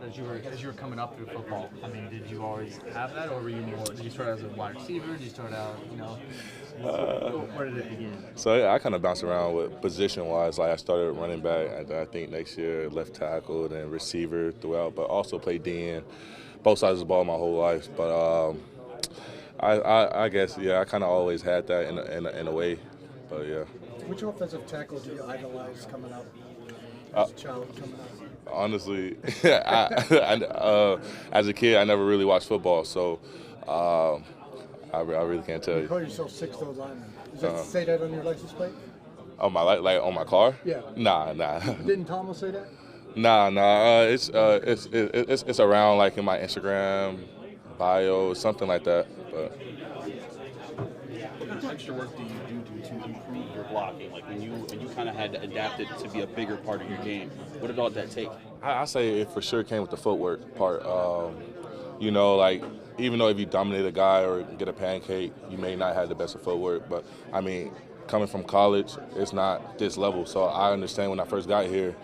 But as you were coming up through football, I mean, did you always have that, or were you more? Did you start as a wide receiver? Did you start out, where did it begin? So I kind of bounced around with position-wise. Like I started running back, and I think next year left tackle, then receiver throughout, but also played DN, both sides of the ball my whole life. But I guess I kind of always had that in a way. But yeah. Which offensive tackle do you idolize coming up as a child coming up? Honestly, as a kid, I never really watched football, so I really can't tell You you. call yourself 6'0" lineman. Does that say that on your license plate? On my like on my car? Yeah. Nah. Didn't Thomas say that? Nah. It's around like in my Instagram bio, something like that. But What extra work do you do to improve your blocking? Like when you kind of had to adapt it to be a bigger part of your game. What did all that take? I say it for sure came with the footwork part. Like even though if you dominate a guy or get a pancake, you may not have the best of footwork. But I mean, coming from college, it's not this level. So I understand when I first got here,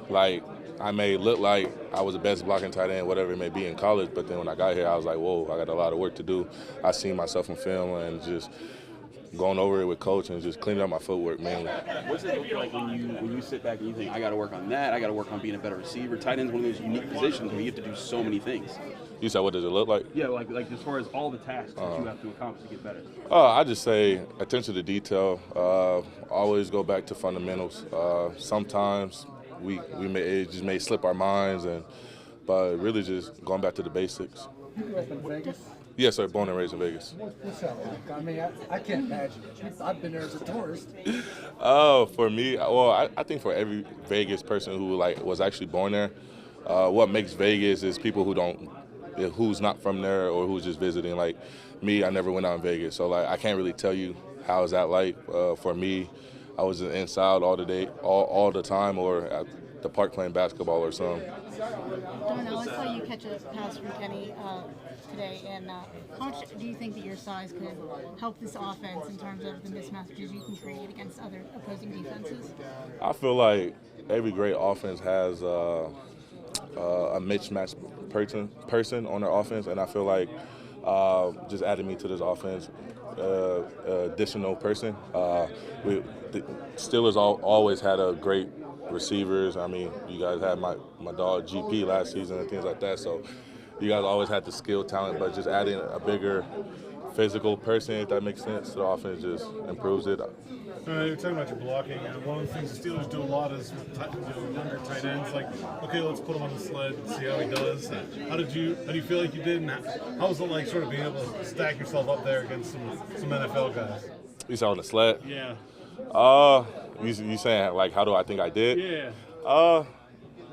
like I may look like I was the best blocking tight end, whatever it may be in college. But then when I got here, I was like, whoa, I got a lot of work to do. I seen myself in film and just going over it with coach and just cleaning up my footwork mainly. What's it look like when you sit back and you think, I got to work on that, I got to work on being a better receiver? Tight end's one of those unique positions where you have to do so many things. You said, what does it look like? Yeah, like as far as all the tasks that you have to accomplish to get better. I just say attention to detail. Always go back to fundamentals. Sometimes it just may slip our minds, but really just going back to the basics. You grew up in Vegas? Yes, sir. Born and raised in Vegas. What's that like? I mean, I can't imagine it. I've been there as a tourist. For me, I think for every Vegas person who was actually born there, what makes Vegas is people who's not from there or who's just visiting. Like me, I never went out in Vegas, so I can't really tell you how is that like. For me, I was inside all the day, all the time, or at the park playing basketball or something. Darnell, I saw you catch a pass from Kenny today, and how much do you think that your size could help this offense in terms of the mismatches you can create against other opposing defenses? I feel like every great offense has a mismatched person on their offense, and I feel like just adding me to this offense, additional person. The Steelers always had a great receivers. I mean, you guys had my dog GP last season and things like that. So you guys always had the skill, talent, but just adding a bigger physical person, if that makes sense, the offense just improves it. You're talking about your blocking, and one of the things the Steelers do a lot is with younger tight ends. Like, okay, let's put him on the sled and see how he does. How do you feel like you did? And how was it like, sort of being able to stack yourself up there against some NFL guys? You said on the sled? Yeah. You saying like how do I think I did? Yeah.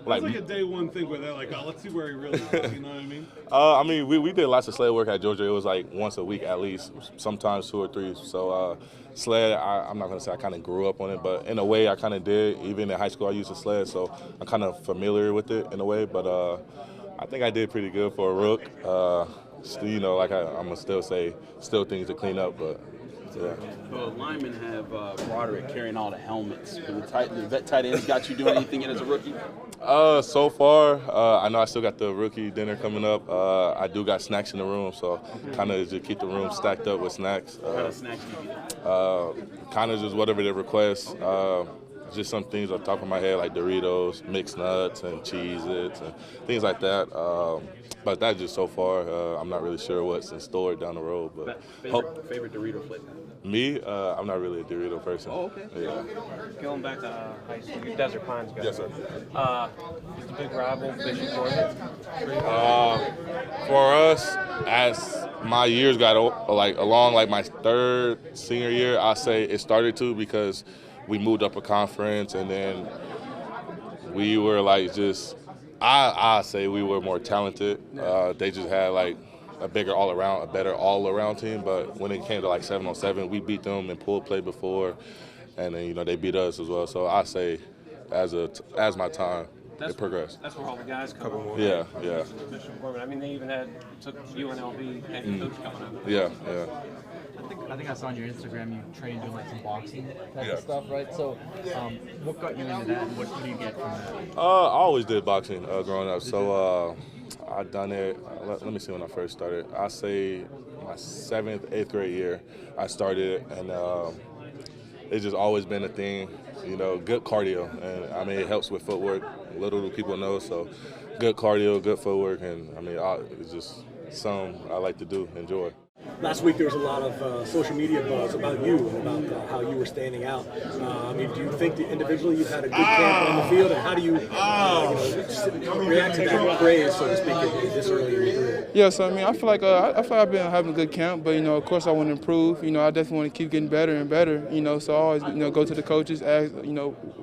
It's like a day one thing where they're like, oh, let's see where he really is, you know what I mean? We did lots of sled work at Georgia. It was like once a week at least, sometimes 2 or 3. So sled, I'm not going to say I kind of grew up on it, but in a way I kind of did. Even in high school I used a sled, so I'm kind of familiar with it in a way. But I think I did pretty good for a rook. I'm going to still say, still things to clean up, but yeah. The linemen have Broderick carrying all the helmets. The vet tight ends got you doing anything as a rookie? So far, I know I still got the rookie dinner coming up. I do got snacks in the room, so kind of just keep the room stacked up with snacks. What kind of snacks do you get? Kind of just whatever they request. Just some things on top of my head like Doritos, mixed nuts, and Cheez-Its, and things like that. But that's just so far. I'm not really sure what's in store down the road. But favorite Dorito flavor? Me, I'm not really a Dorito person. Oh, okay. Yeah. Going back to high school, your Desert Pines guy. Yes, sir. Is the big rival Bishop Jordan? For us, as my years got along, like my third senior year, I say it started to because we moved up a conference, and then we were I say we were more talented. They just had a better all-around team. But when it came to 7-on-7, we beat them in pool play before, and then they beat us as well. So I say, as my time, it progressed. That's where all the guys come on. Yeah. I mean, they even took UNLV head coach coming up. Yeah. I think I saw on your Instagram you trained doing like some boxing type of stuff, right? So, what got you into that, and what do you get from that? I always did boxing growing up. So I done it. Let me see when I first started. I say my 7th, 8th grade year I started it, and it's just always been a thing. You know, good cardio, and I mean it helps with footwork. Little do people know, so good cardio, good footwork, and I mean it's just something I like to do, enjoy. Last week there was a lot of social media buzz about you and about how you were standing out. I mean, do you think that individually you've had a good camp on the field, and how do you, react to that praise, so to speak, this early in your career? Yeah, so I mean, I feel like I've been having a good camp, but of course I want to improve. I definitely want to keep getting better and better. So I always go to the coaches, ask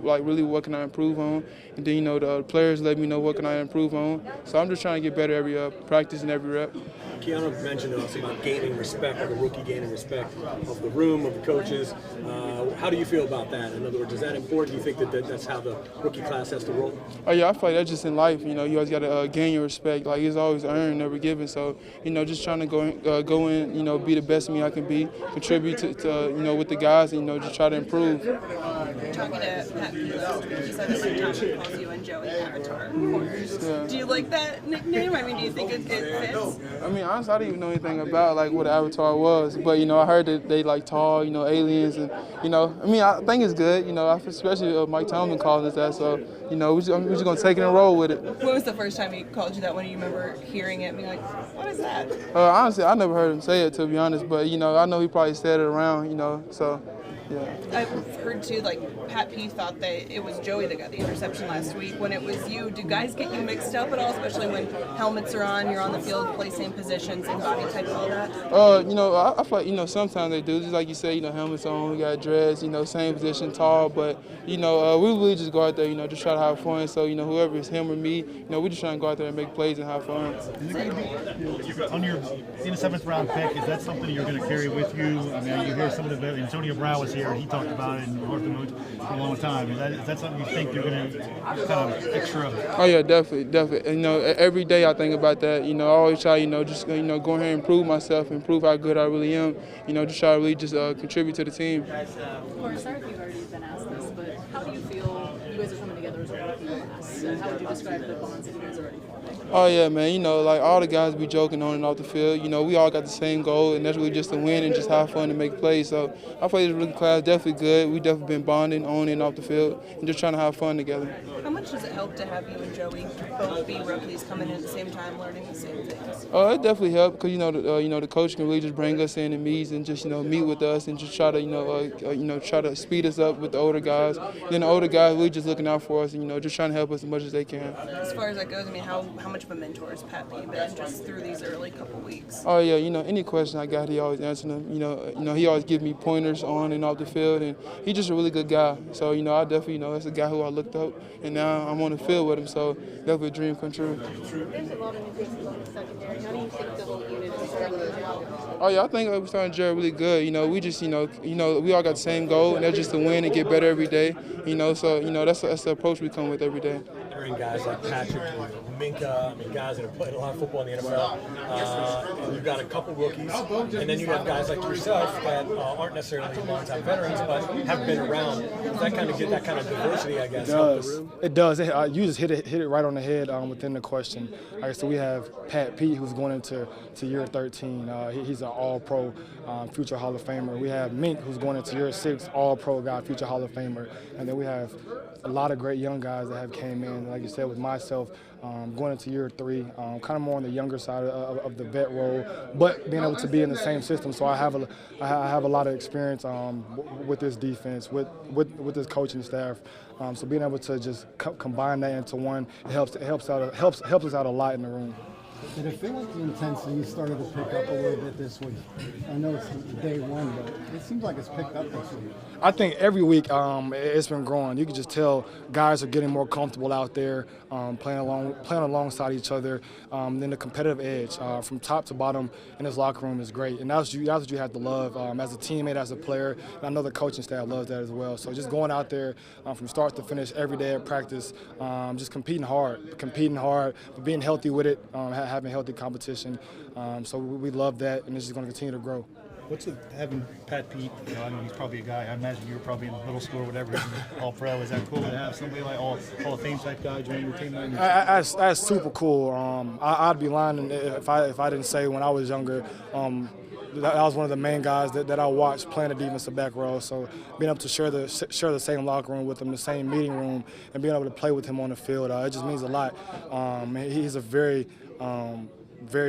like really what can I improve on, and then the players let me know what can I improve on. So I'm just trying to get better every practice and every rep. Keanu mentioned to us about gaining respect, or the rookie gaining respect of the room, of the coaches. How do you feel about that? In other words, is that important? Do you think that that's how the rookie class has to roll? Oh yeah, I feel like that's just in life. You always got to gain your respect. Like it's always earned, never given. So just trying to go in, be the best me I can be, contribute to with the guys, and just try to improve. Talking to Pat Peterson, he said that sometimes he calls you and Joey Avatar corners. Yeah. Do you like that nickname? I mean, do you think it fits? I mean, honestly, I didn't even know anything about like what an Avatar was, but I heard that they like tall, aliens, and I mean, I think it's good, especially Mike Tomlin calling us that. So we're just gonna take it and roll with it. When was the first time he called you that? When do you remember hearing it and being like, what is that? Honestly, I never heard him say it, to be honest, but I know he probably said it around, so. Yeah. I've heard too, like Pat P thought that it was Joey that got the interception last week when it was you. Do guys get you mixed up at all, especially when helmets are on, you're on the field, play same positions and body type and all that? I feel like, sometimes they do. Just like you say, helmets on, we got dress, same position, tall, but, we really just go out there, just try to have fun. So, whoever is him or me, we just try to go out there and make plays and have fun. Is it going to be, on your in the 7th round pick, is that something you're going to carry with you? I mean, you hear some of the Antonio Brown was here. He talked about it in North Mood for a long time. Is that something you think you're going to kind of extra? Oh yeah, definitely. Every day I think about that. I always try, just go ahead and improve myself, improve how good I really am. Just try to really just contribute to the team. Cory, sorry if you've already been asked this, but how do you feel you guys are coming together as a rookie class? How would you describe the bonds that you guys are already forming? Oh yeah, man. Like all the guys be joking on and off the field. We all got the same goal, and that's really just to win and just have fun and make plays. So I feel this rookie class definitely good. We definitely been bonding on and off the field and just trying to have fun together. How much does it help to have you and Joey both be rookies coming in at the same time, learning the same things? It definitely helped because the coach can really just bring us in and meet and just meet with us and just try to try to speed us up with the older guys. Then the older guys really just looking out for us and just trying to help us as much as they can. As far as that goes, I mean, how much of a mentor has Pat P been just through these early couple weeks? Oh yeah, any question I got, he always answering them. He always give me pointers on and off the field, and he's just a really good guy. So I definitely that's a guy who I looked up, and now I'm on the field with him. So definitely a dream come true. There's a lot of new faces on the secondary. How do you think the whole unit is starting to gel? Oh yeah, I think we're starting to gel really good. We just we all got the same goal, and that's just to win and get better every day. So that's the approach we come with every day. Hearing guys like Patrick and Minka, guys that have played a lot of football in the NFL, and you've got a couple rookies, and then you have guys like yourself that aren't necessarily long-time veterans, but have been around. Does that kind of get that kind of diversity, I guess? It does. You just hit it right on the head within the question. So we have Pat P, who's going into year 13. He's an All-Pro, future Hall of Famer. We have Mink, who's going into year 6, All-Pro guy, future Hall of Famer. And then we have a lot of great young guys that have came in, like you said, with myself, going into year 3, kind of more on the younger side of the vet role, but being able to be in the same system. So I have a lot of experience with this defense, with this coaching staff. So being able to just combine that into one, it helps us out a lot in the room. Did it feel like the intensity started to pick up a little bit this week? I know it's day one, but it seems like it's picked up this week. I think every week it's been growing. You can just tell guys are getting more comfortable out there, playing alongside each other. Then the competitive edge from top to bottom in this locker room is great, and that's what you have to love as a teammate, as a player. And I know the coaching staff loves that as well. So just going out there from start to finish every day at practice, just competing hard, but being healthy with it, having healthy competition. So we love that, and this is going to continue to grow. What's it having Pat Pete? I know he's probably a guy. I imagine you were probably in middle school or whatever. All pro. Is that cool to have somebody like Hall of Fame type guy join your team? That's super cool. I'd be lying if I didn't say when I was younger. That was one of the main guys that I watched playing the defensive back role. So being able to share the same locker room with him, the same meeting room, and being able to play with him on the field, it just means a lot. He's a very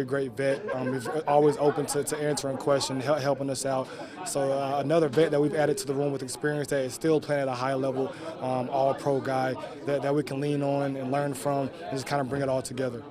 great vet. He's always open to answering questions, helping us out. So another vet that we've added to the room with experience that is still playing at a high level, all-pro guy that we can lean on and learn from and just kind of bring it all together.